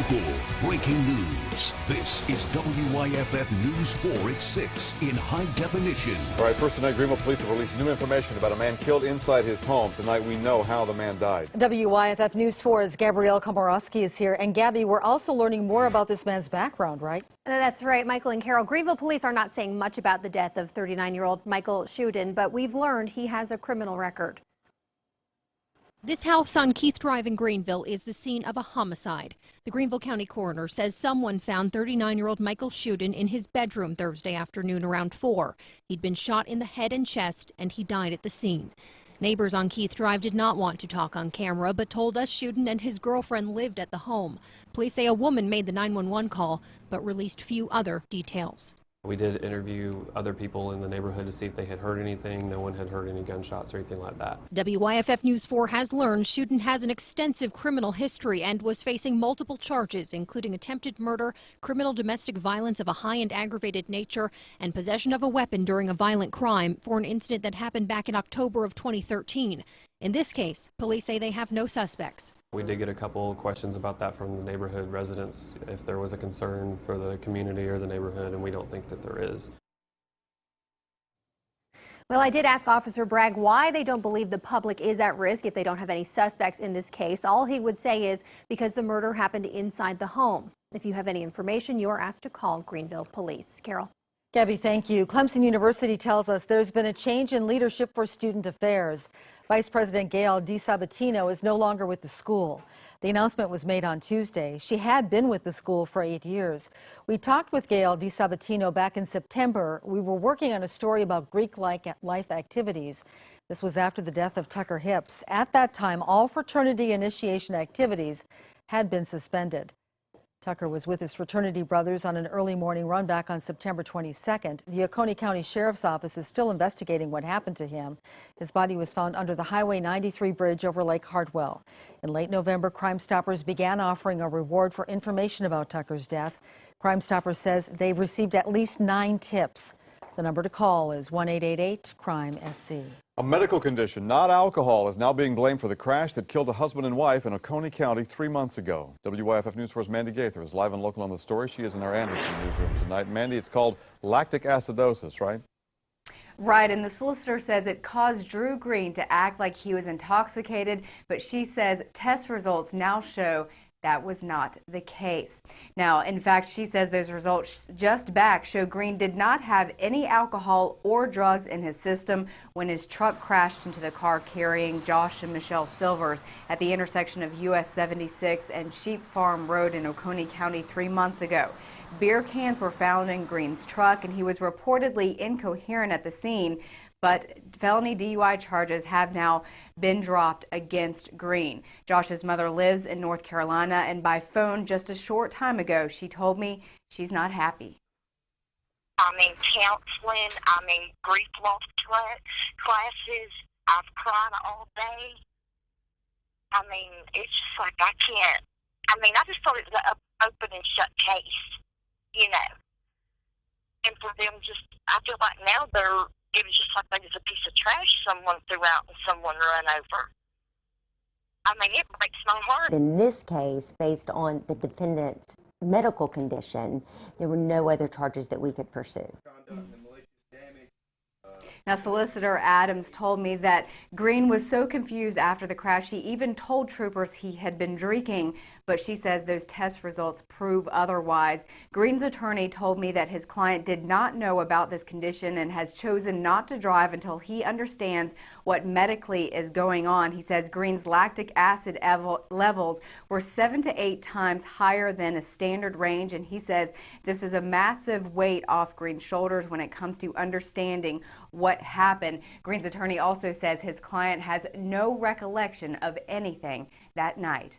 local, breaking news. This is WYFF News 4 at 6 in high definition. All right, first tonight, Greenville police have released new information about a man killed inside his home. Tonight, we know how the man died. WYFF News 4's Gabrielle Komorowski is here. And Gabby, we're also learning more about this man's background, right? That's right, Michael and Carol. Greenville police are not saying much about the death of 39-year-old Michael Shuden, but we've learned he has a criminal record. This house on Keith Drive in Greenville is the scene of a homicide. The Greenville County coroner says someone found 39-year-old Michael Shuden in his bedroom Thursday afternoon around 4. He'd been shot in the head and chest, and he died at the scene. Neighbors on Keith Drive did not want to talk on camera, but told us Shuden and his girlfriend lived at the home. Police say a woman made the 911 call, but released few other details. We did interview other people in the neighborhood to see if they had heard anything. No one had heard any gunshots or anything like that. WYFF News 4 has learned Shuden has an extensive criminal history and was facing multiple charges, including attempted murder, criminal domestic violence of a high and aggravated nature, and possession of a weapon during a violent crime for an incident that happened back in October of 2013. In this case, police say they have no suspects. We did get a couple questions about that from the neighborhood residents, if there was a concern for the community or the neighborhood, and we don't think that there is. Well, I did ask Officer Bragg why they don't believe the public is at risk if they don't have any suspects in this case. All he would say is because the murder happened inside the home. If you have any information, you are asked to call Greenville Police. Carol. Gabby, thank you. Clemson University tells us there's been a change in leadership for student affairs. Vice President Gail DiSabatino is no longer with the school. The announcement was made on Tuesday. She had been with the school for 8 years. We talked with Gail DiSabatino back in September. We were working on a story about Greek-like life activities. This was after the death of Tucker Hips. At that time, all fraternity initiation activities had been suspended. Tucker was with his fraternity brothers on an early morning run back on September 22nd. The Oconee County Sheriff's Office is still investigating what happened to him. His body was found under the Highway 93 bridge over Lake Hartwell. In late November, Crime Stoppers began offering a reward for information about Tucker's death. Crime Stoppers says they've received at least 9 tips. The number to call is 1-888-CRIME-SC. A medical condition, not alcohol, is now being blamed for the crash that killed a husband and wife in Oconee County 3 months ago. WYFF News 4's Mandy Gaither is live and local on the story. She is in our Anderson newsroom tonight. Mandy, it's called lactic acidosis, right? Right, and the solicitor says it caused Drew Green to act like he was intoxicated, but she says test results now show that was not the case. Now, in fact, she says those results just back show Green did not have any alcohol or drugs in his system when his truck crashed into the car carrying Josh and Michelle Silvers at the intersection of US 76 and Sheep Farm Road in Oconee County 3 months ago. Beer cans were found in Green's truck, and he was reportedly incoherent at the scene. But felony DUI charges have now been dropped against Green. Josh's mother lives in North Carolina, and by phone just a short time ago, she told me she's not happy. Counseling, grief loss classes. I've cried all day. It's just like I can't. I just thought it was an open and shut case, And for them I feel like now it was just like they was a piece of trash someone threw out and someone run over. It breaks my heart. In this case, based on the defendant's medical condition, there were no other charges that we could pursue. Now, Solicitor Adams told me that Green was so confused after the crash, he even told troopers he had been drinking, but she says those test results prove otherwise. Green's attorney told me that his client did not know about this condition and has chosen not to drive until he understands what medically is going on. He says Green's lactic acid levels were 7 to 8 times higher than a standard range, and he says this is a massive weight off Green's shoulders when it comes to understanding what happened. Green's attorney also says his client has no recollection of anything that night.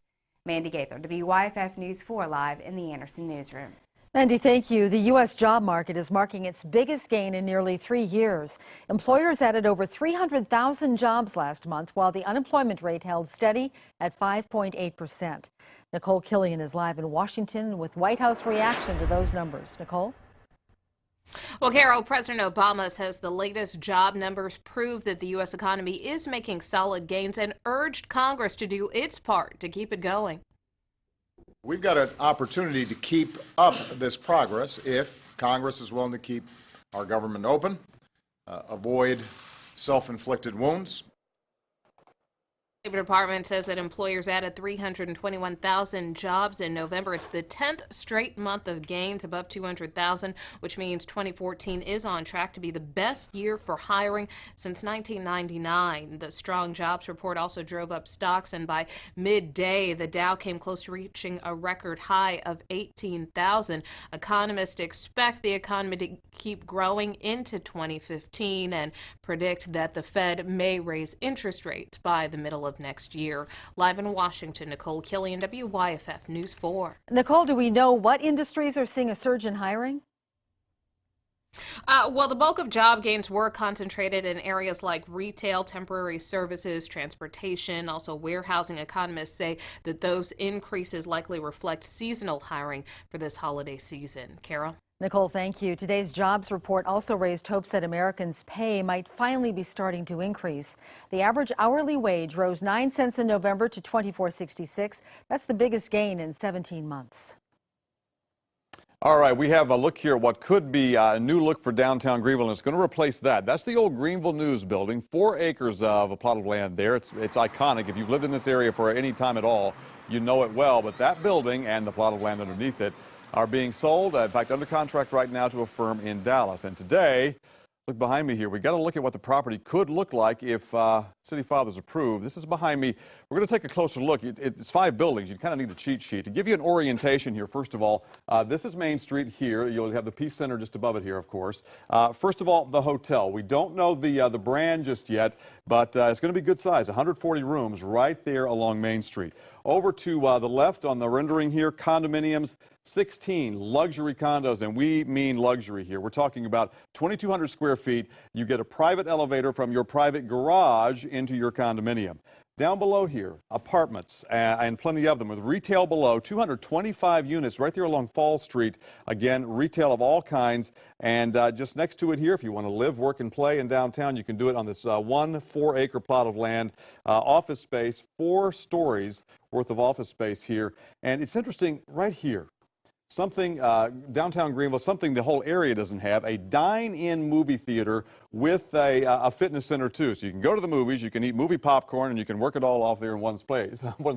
Mandy Gaither, WYFF News 4 live in the Anderson newsroom. Mandy, thank you. The U.S. job market is marking its biggest gain in nearly 3 years. Employers added over 300,000 jobs last month, while the unemployment rate held steady at 5.8%. Nicole Killian is live in Washington with White House reaction to those numbers. Nicole? Well, Carol, President Obama says the latest job numbers prove that the U.S. economy is making solid gains and urged Congress to do its part to keep it going. We've got an opportunity to keep up this progress if Congress is willing to keep our government open, avoid self-inflicted wounds. The Labor Department says that employers added 321,000 jobs in November. It's the 10th straight month of gains above 200,000, which means 2014 is on track to be the best year for hiring since 1999. The strong jobs report also drove up stocks, and by midday, the Dow came close to reaching a record high of 18,000. Economists expect the economy to keep growing into 2015 and predict that the Fed may raise interest rates by the middle of next year. Live in Washington, Nicole Killian, WYFF News 4. Nicole, do we know what industries are seeing a surge in hiring? Well, the bulk of job gains were concentrated in areas like retail, temporary services, transportation, also warehousing. Economists say that those increases likely reflect seasonal hiring for this holiday season. Carol? Nicole, thank you. Today's jobs report also raised hopes that Americans' pay might finally be starting to increase. The average hourly wage rose 9 cents in November to $24.66. That's the biggest gain in 17 months. All right, we have a look here at what could be a new look for downtown Greenville, and it's going to replace that. That's the old Greenville News building, 4 acres of a plot of land there. It's iconic. If you've lived in this area for any time at all, you know it well. But that building and the plot of land underneath it are being sold, in fact, under contract right now to a firm in Dallas. And today, look behind me here, we've got to look at what the property could look like if City Fathers approve. This is behind me. We're going to take a closer look. It's 5 buildings. You kind of need a cheat sheet. To give you an orientation here, first of all, this is Main Street here. You'll have the Peace Center just above it here, of course. First of all, the hotel. We don't know the brand just yet, but it's going to be good size, 140 rooms right there along Main Street. Over to the left on the rendering here, condominiums, 16 luxury condos, and we mean luxury here. We're talking about 2,200 square feet. You get a private elevator from your private garage into your condominium. Down below here, apartments, and plenty of them, with retail below, 225 units right there along Fall Street. Again, retail of all kinds. And just next to it here, if you want to live, work, and play in downtown, you can do it on this 1 4-acre plot of land. Office space, 4 stories worth of office space here. And it's interesting, right here, something downtown Greenville, something the whole area doesn't have, a dine-in movie theater with a fitness center too. So you can go to the movies, you can eat movie popcorn, and you can work it all off there in one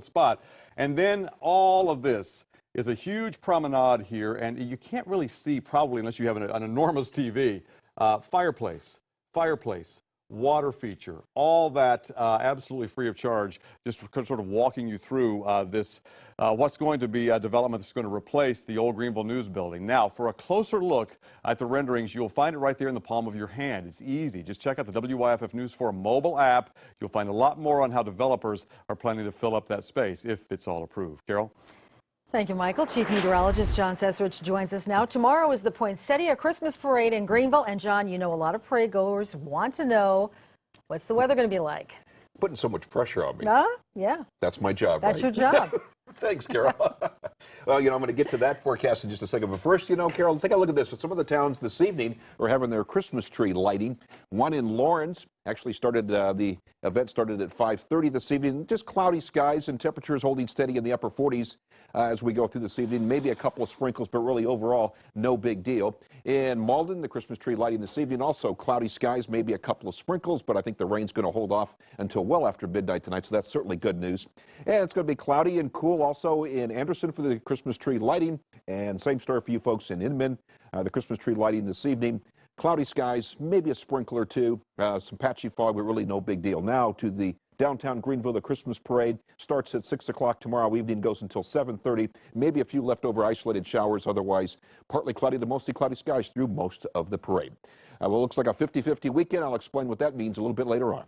spot. And then all of this is a huge promenade here, and you can't really see probably unless you have an enormous TV. Fireplace, water feature, all that absolutely free of charge, just sort of walking you through this, what's going to be a development that's going to replace the old Greenville News building. Now, for a closer look at the renderings, you'll find it right there in the palm of your hand. It's easy. Just check out the WYFF News 4 mobile app. You'll find a lot more on how developers are planning to fill up that space if it's all approved. Carol? Thank you, Michael. Chief Meteorologist John Cessarich joins us now. Tomorrow is the Poinsettia Christmas Parade in Greenville. And, John, you know a lot of parade goers want to know, what's the weather going to be like? Putting so much pressure on me. Yeah. That's my job, That's right? your job. Thanks, Carol. Well, I'm going to get to that forecast in just a second. But first, Carol, take a look at this. Some of the towns this evening are having their Christmas tree lighting. One in Lawrence actually started, the event started at 5:30 this evening. Just cloudy skies and temperatures holding steady in the upper 40s as we go through this evening. Maybe a couple of sprinkles, but really overall, no big deal. In Malden, the Christmas tree lighting this evening, also cloudy skies, maybe a couple of sprinkles, but I think the rain's going to hold off until well after midnight tonight, so that's certainly good news. And it's going to be cloudy and cool also in Anderson for the Christmas tree lighting, and same story for you folks in Inman, the Christmas tree lighting this evening. Cloudy skies, maybe a sprinkle or two, some patchy fog, but really no big deal. Now to the downtown Greenville, the Christmas parade starts at 6 o'clock tomorrow evening, goes until 7:30. Maybe a few leftover isolated showers, otherwise partly cloudy to mostly cloudy skies through most of the parade. Well, it looks like a 50-50 weekend. I'll explain what that means a little bit later on.